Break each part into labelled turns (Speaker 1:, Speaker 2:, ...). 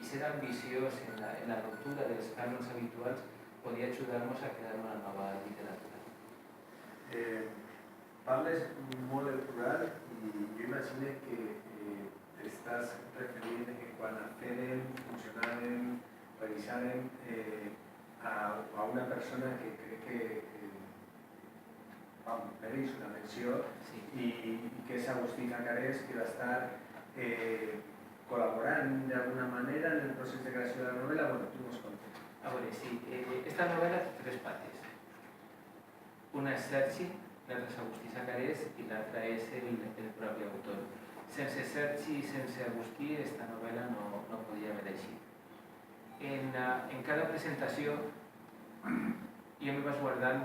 Speaker 1: ser ambiciós en la ruptura dels cànons habituals podria ajudar-nos a crear una nova literatura.
Speaker 2: Parles molt del plural i jo imagino que t'estàs referint quan feren, funcionaven, revisaren a una persona que crec que mereix una menció i que és Agustí Zacarés, que va estar col·laborant d'alguna manera en el procés de creació de la novel·la. Bueno, tu mos contes.
Speaker 1: A veure, sí. Esta novel·la té 3 parts. Una és Sergi, l'altra és Agustí Zacarés i l'altra és el propi autor. Sense Sergi i sense Agustí, esta novel·la no podia haver eixit. En cada presentació jo me vas guardant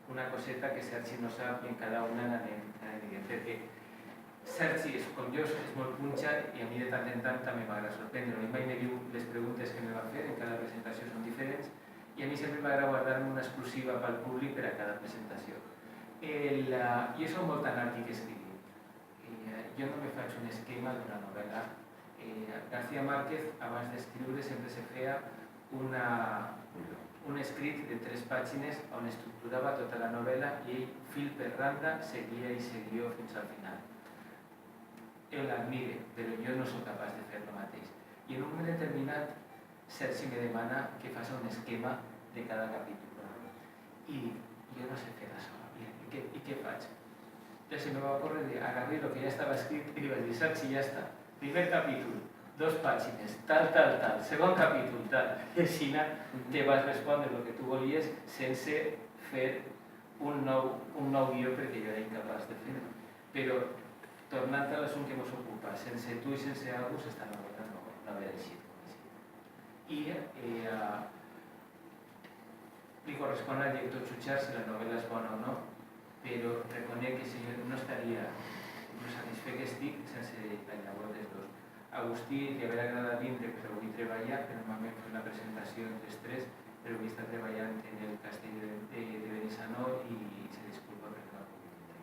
Speaker 1: una coseta que Sergi no sap i en cada una l'anem dient, perquè Sergi, com jo, és molt punxa i a mi de tant en tant també m'agrada sorprendre. Ell mai me diu les preguntes que me va fer, en cada presentació són diferents, i a mi sempre m'agrada guardar-me una exclusiva pel públic per a cada presentació. Jo soc molt anàrquic escrivint. Jo no me faig un esquema d'una novel·la. García Márquez, abans d'escriure, sempre se feia un escrit de 3 pàgines on estructurava tota la novel·la i ell, fil per randa, seguia i seguia fins al final. Jo l'admire, però jo no soc capaç de fer el mateix. I en un moment determinat, Sergi me demana que faci un esquema de cada capítol. I jo no sé fer això. I què faig? Ja se me va ocórrer agarrar el que ja estava escrit i li vaig dir, Sergi, ja està. Primer capítol, 2 pàgines, tal. Segon capítol, tal. I així te vas respondre el que tu volies sense fer un nou guió perquè jo era incapaç de fer-ho. Però, tornant a l'assumpte que ens ocupa, sense tu i sense algú, esta novel·la no hauria eixit. I li correspon al lector jutjar si la novel·la és bona o no, però reconec que si jo no estaria no satisfet que estic sense la llavor dels dos. Agustí li haurà agradat vindre perquè vull treballar, però normalment fem la presentació entre els 3, però vull estar treballant en el castell de Benissanó i se disculpa perquè no puc vindre.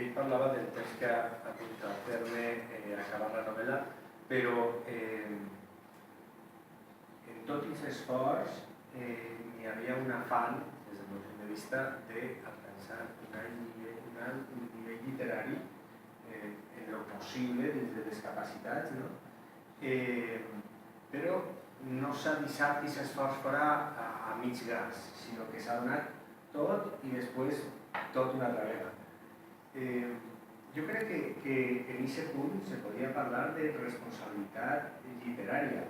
Speaker 2: Ell parlava del text que ha dut a terme acabar la novel·la, però en tot aquest esforç hi havia un afany, des del meu punt de vista, d'alcançar un nivell literari en el possible, des de les capacitats, però no s'ha deixat aquest esforç fora a mig gas, sinó que s'ha donat tot i després tot una altra vegada. Jo crec que en aquest punt se podria parlar de responsabilitat literària.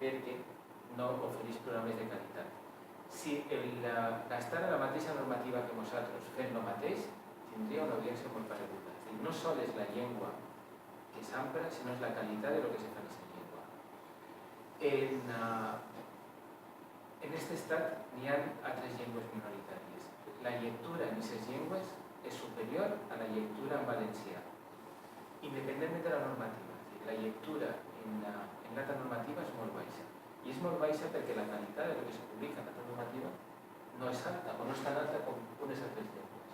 Speaker 1: Perquè no ofereix programes de qualitat. Si gastar la mateixa normativa que nosaltres fem el mateix, tindria una audiència molt pareguda. És a dir, no sol és la llengua que s'empra, sinó és la qualitat de lo que se fa en aquesta llengua. En aquest estat n'hi ha altres llengües minoritàries. La lectura en aquestes llengües és superior a la lectura en valencià, independentment de la normativa. La lectura en l'altra normativa és molt baixa. I és molt baixa perquè la qualitat del que se publica en l'altra normativa no és alta o no és tan alta com unes altres llengües.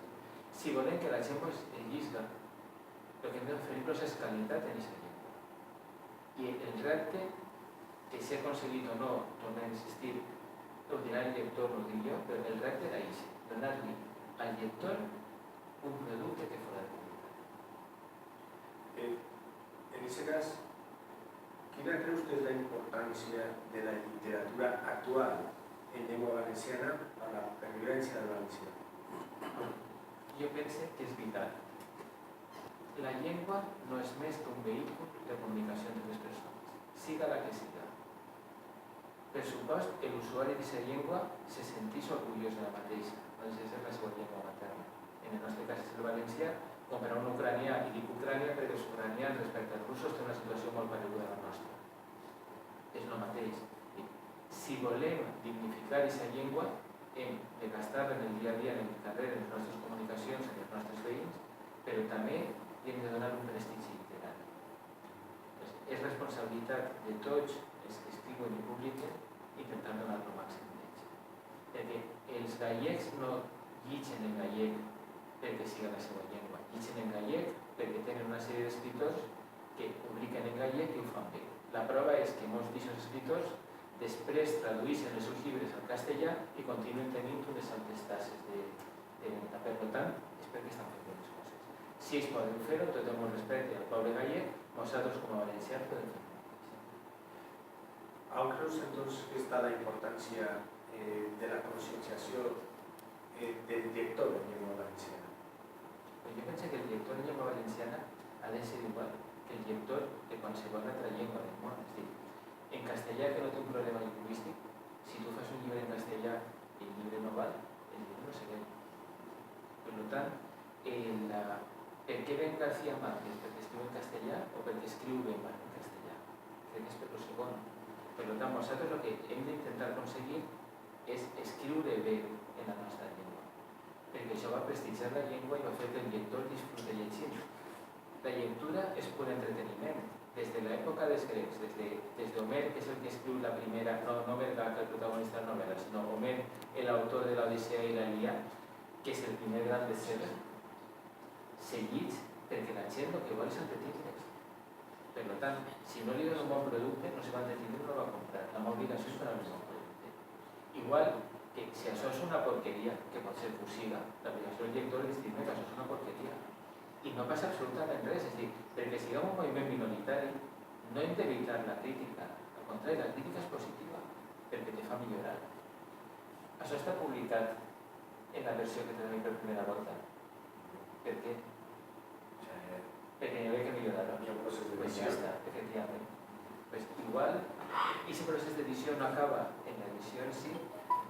Speaker 1: Si volem que la llengua es llisga, el que hem d'oferir-los és qualitat en aquesta llengua. I el repte, que s'ha aconseguit o no, tornem a insistir, l'ordinari lector no ho dic jo, però el repte era això, donar-li al lector un producte que fos publicat.
Speaker 2: En aquest cas, quina creus que és la importància de la literatura actual en llengua valenciana a la pervivència del valencià?
Speaker 1: Jo penso que és vital. La llengua no és més que un vehícul de comunicació entre les persones, siga la que siga. Per supost que l'usuari d'aquesta llengua se sentís orgullós de la mateixa, no és la seva llengua materna. En el nostre cas és el valencià, com per a un ucranià, i dic Ucrània perquè els ucranians respecte als russos tenen una situació molt pareguda a la nostra. És el mateix. Si volem dignificar aquesta llengua, hem de gastar-la en el dia a dia, en el carrer, en les nostres comunicacions, en els nostres veïns, però també hem de donar un prestigi literari. És responsabilitat de tots els que escriuen i publiquen intentar donar-lo el màxim d'ells. Perquè els gallecs no llitgen en gallec perquè siga la seva llengua. Llitgen en gallec perquè tenen una sèrie d'escriptors que publiquen en gallec i ho fan bé. La La prova és que molts d'aquests escriptors després traduïssin els seus llibres al castellà i continuen tenint unes altes tasses de venda. Per tant, és perquè estan fent bones coses. Si ells poden fer-ho, tot el molt respecte al poble gallec, nosaltres com a valencians podem fer-ho.
Speaker 2: On creus entonces que està la importància de la conscienciació del lector en llengua valenciana?
Speaker 1: Pues jo penso que el lector en llengua valenciana ha de ser igual que el lector de qualsevol altra llengua del món. És a dir, en castellà, que no té un problema lingüístic, si tu fas un llibre en castellà i el llibre no val, el llibre no se ven. Per tant, per què ven García Márquez? Perquè escriu en castellà o perquè escriu ben mal en castellà? Crec que és per lo segon. Per tant, nosaltres el que hem d'intentar aconseguir és escriure bé en la nostra llengua, perquè això va prestigiar la llengua i va fer que el lector disfrute llegint. La lectura és pur entreteniment. Des de l'època dels grecs, des d'Homer, que és el que escriu la primera, no Homer, el protagonista de la novel·la, sinó Homer, l'autor de l'Odissea i la Ilíada, que és el primer gran bestseller, se llig perquè la gent el que vol és entretindre's. Per tant, si no li donen un bon producte, no se va entretindre, no va comprar. La meva obligació és donar un bon producte. Igual que si això és una porqueria, que pot ser fusiva, l'obligació del lector és dir-me que això és una porqueria. I no passa absolutament res, és a dir, perquè siguem un moviment minoritari, no hem d'evitar la crítica, al contrari, la crítica és positiva, perquè te fa millorar. Això està publicat en la versió que tenim per primera volta. Per què? Perquè hi havia que millorar-ho. Pues ja està, efectivament. Pues igual, aquest procés d'edició no acaba en l'edició en si,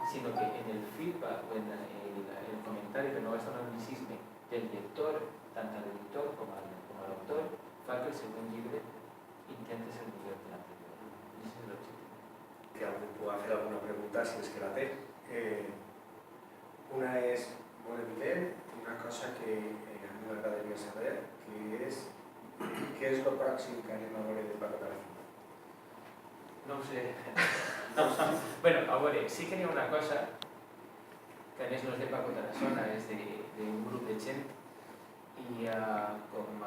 Speaker 1: sinó que en el feedback o en el comentari, que no va estar un anglicisme, del lector, tant a l'editor com a l'autor, fa que el següent llibre intenti ser millor que l'anterior. Aquest és l'objectiu.
Speaker 2: Que algú pugui fer alguna pregunta, si és que la té. Una és molt evident, una cosa que a mi m'agradaria saber, que és què és el pròxim que anem a veure de Paco Tarazona?
Speaker 1: No ho sé. Bueno, a veure, sí que n'hi ha una cosa que a més no és de Paco Tarazona, és d'un grup de gent i com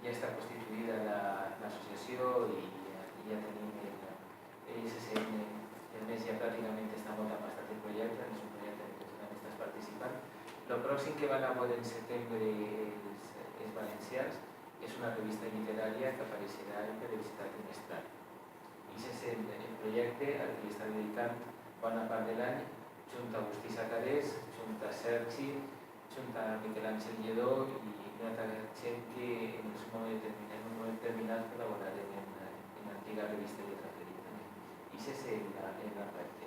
Speaker 1: ja està constituïda l'associació i ja tenim l'ISSN, el mes ja pràcticament està molt avançat el projecte, és un projecte en què tu també estàs participant. El pròxim que van a veure en setembre els valencians és una revista literària que apareixerà en periodicitat trimestral. I és el projecte al que està dedicant bona part de l'any, junt a Agustí Sacarés, junt a Sergi, junt a Miquel Àngel Lledó i una altra gent que en un moment determinat col·laborarem en l'antiga revista Lletra Ferida. I aquest és el gran repte.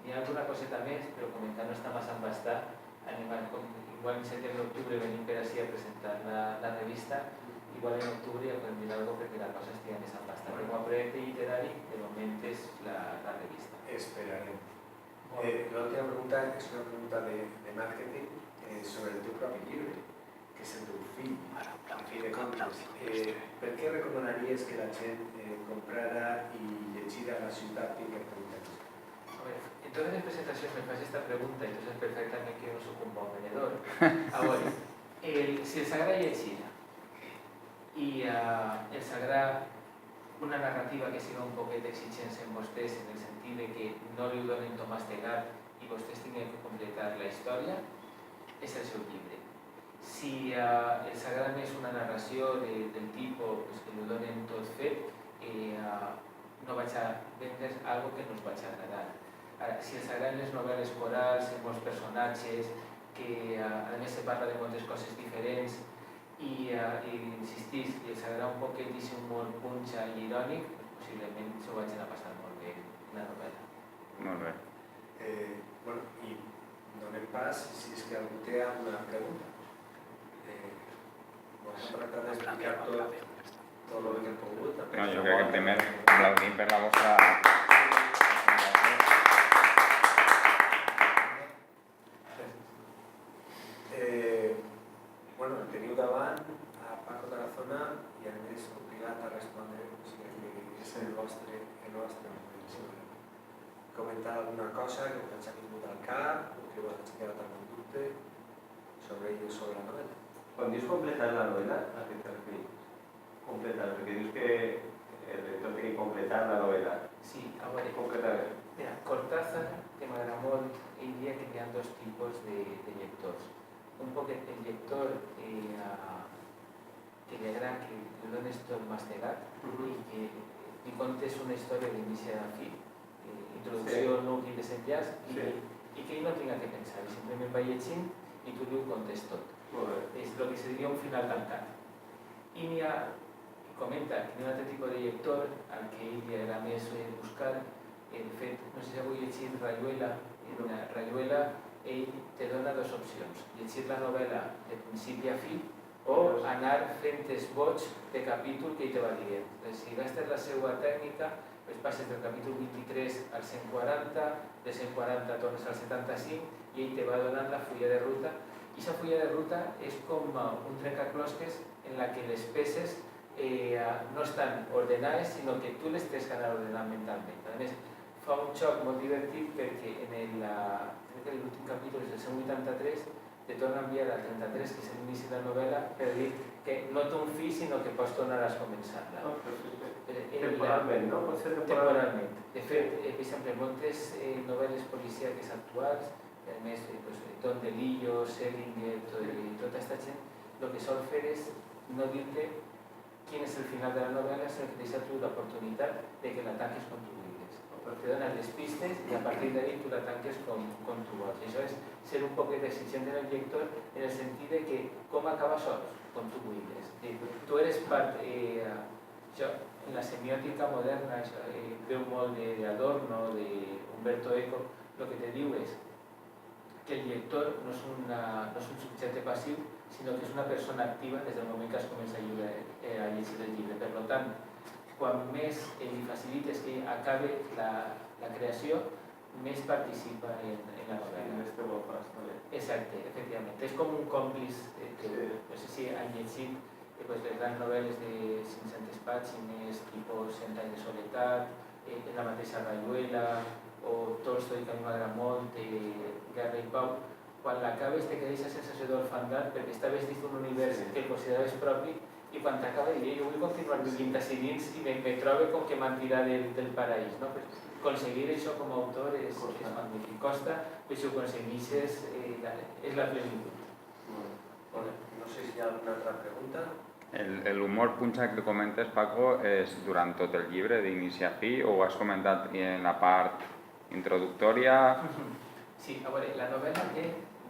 Speaker 1: N'hi ha alguna coseta més, però com encara no està massa embastat, igual en setembre-octubre venim per així a presentar la revista, igual en octubre ja podem dir alguna cosa perquè la cosa estigui més embastada. Com a projecte literari, de moment és la revista.
Speaker 2: Esperarem. L'última pregunta és una pregunta de màrqueting sobre el teu propi llibre, que és el teu fill, a fi de comptes. Per què recomanaries que la gent comprara i llegida a la ciutat d'Interpretats?
Speaker 1: En totes les presentacions me fas aquesta pregunta i tu saps perfectament que jo no soc un bon venedor. A veure, si els agrada llegir i els agrada una narrativa que sigui un poquet exigent en vostès en el sentit de que no li donen to mastegar i vostès tinguin que completar la història, és el seu llibre. Si els agrada més una narració del tipus que li donen tot fet, no vaig a vendre's algo que no us vaig agradar. Ara, si els agraden les novel·les corals, amb molts personatges, que a més se parla de moltes coses diferents i insistís, i els agrada un poquet d'aquest humor punxa i irònic, possiblement s'ho vaig anar passant molt bé en la novel·la.
Speaker 3: Molt bé.
Speaker 2: I donem pas, si és que algú té alguna pregunta. Vamos a tratar d'explicar tot el que hem pogut.
Speaker 3: No, jo crec que primer aplaudim per la vostra...
Speaker 2: Teniu davant a Paco Tarazona i a més obligat a respondre, o sigui, és el vostre comentar alguna cosa que us hagi vingut al cap o que us hagi quedat algun dubte sobre ell o sobre la novel·la.
Speaker 4: Quan dius completar la novel·la, a què et refieres? Completar, perquè dius que el lector tiene que completar la novela.
Speaker 1: Sí, a veure,
Speaker 4: Concretament.
Speaker 1: mira, Cortázar, que m'agrada molt, ell diria que hi ha dos tipus de lectors. Un poquet el lector que li agrada que li dones tot mastegat i que li contes una història d'inici a fi, introducció, nucli, desenllaç, i que ell no tinga que pensar, simplement va llegint i tu li ho contes tot. És el que se diria un final tancat. I n'hi ha, comenta que n'hi ha un altre tipus de lector al que ell li agrada més buscar. De fet, no sé si heu llegit Rayuela. En Rayuela ell te dona dues opcions, llegir la novel·la de principi a fi o anar fent esboig de capítol que ell te va dient. Si gastes la seva tècnica, passes del capítol 23 al 140, de 140 tornes al 75 i ell te va donant la fulla de ruta. I aquesta fulla de ruta és com un trencaclosques en la que les peces no estan ordenades, sinó que tu les tens que anar ordenant mentalment. A més, fa un xoc molt divertit perquè en l'últim capítol, és el 183, te torna a enviar al 33, que és l'inici de la novel·la, per dir que no té un fi, sinó que pots tornar a començar-la.
Speaker 4: Temporalment, no? Pot ser
Speaker 1: temporalment. De fet, per exemple, moltes novel·les policíaques actuals, a més, Don DeLillo, Selinger, tota aquesta gent, el que sol fer és no dir-te quin és el final de la novel·la, sinó que deixa tu l'oportunitat de que la tanques com tu vulguis. Te donen les pistes i a partir d'ahí tu la tanques com tu vols. Això és ser un poquet exigent en el lector en el sentit de que com acaba sols, com tu vulguis. Tu eres part... Això, en la semiòtica moderna, això, veu molt d'Adorno, d'Umberto Eco, el que te diu és que el lector no és un subjecte passiu, sinó que és una persona activa des del moment que es comença a llegir el llibre. Per tant, quan més li facilites que acabe la creació, més participa en la novel·la. Exacte, efectivament. És com un còmplice que, no sé si han llegit les grans novel·les de 500 pàgines, tipus 100 anys de soledat, la mateixa Rayuela, o Tolstoi, que a mi m'agrada molt, de Guerra i Pau. Quan l'acabes te queda aquesta sensació d'orfandat perquè estaves dins d'un univers que consideraves propi i quan t'acaba diria jo vull continuar vivint així dins i me trobo com que m'han tirat del paraís. Aconseguir això com a autor és magnífic. Costa, però si ho aconsegueixes és la plenitud.
Speaker 2: No sé si hi ha alguna altra pregunta.
Speaker 3: El humor punxa que comentes, Paco, és durant tot el llibre, d'inici a fi, o ho has comentat en la part introductòria?
Speaker 1: Sí, a veure, la novel·la té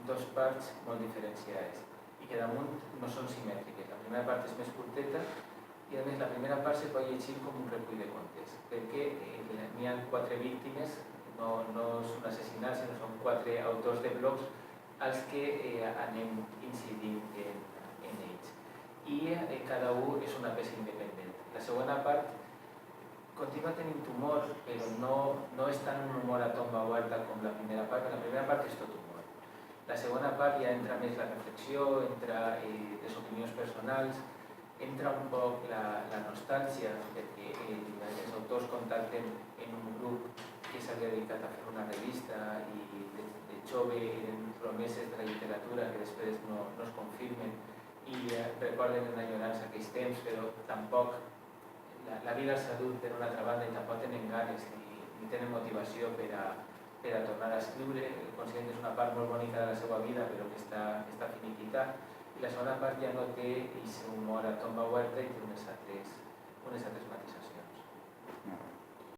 Speaker 1: dues parts molt diferenciades i que damunt no són simètriques. La primera part és més curteta i a més la primera part se pot llegir com un recull de contes perquè n'hi ha 4 víctimes, no és un assassinat, sinó són 4 autors de blogs als que anem incidint en ells. I cada un és una peça independent. La segona part continua tenint humor, però no és tan un humor a tomba oberta com la primera part, perquè la primera part és tot humor. La segona part ja entra més la reflexió, entra les opinions personals, entra un poc la nostàlgia, perquè els autors contacten en un grup que s'havia dedicat a fer una revista i de jove eren promeses de la literatura que després no es confirmen i recorden en enyorança aquells temps, però tampoc la vida als adults, per una altra banda, tampoc tenen ganes ni tenen motivació per a tornar a escriure. Consideren que és una part molt bonica de la seva vida, però que està finiquitat. I la segona part ja no té aquest humor a tomba oberta i té unes altres matisacions.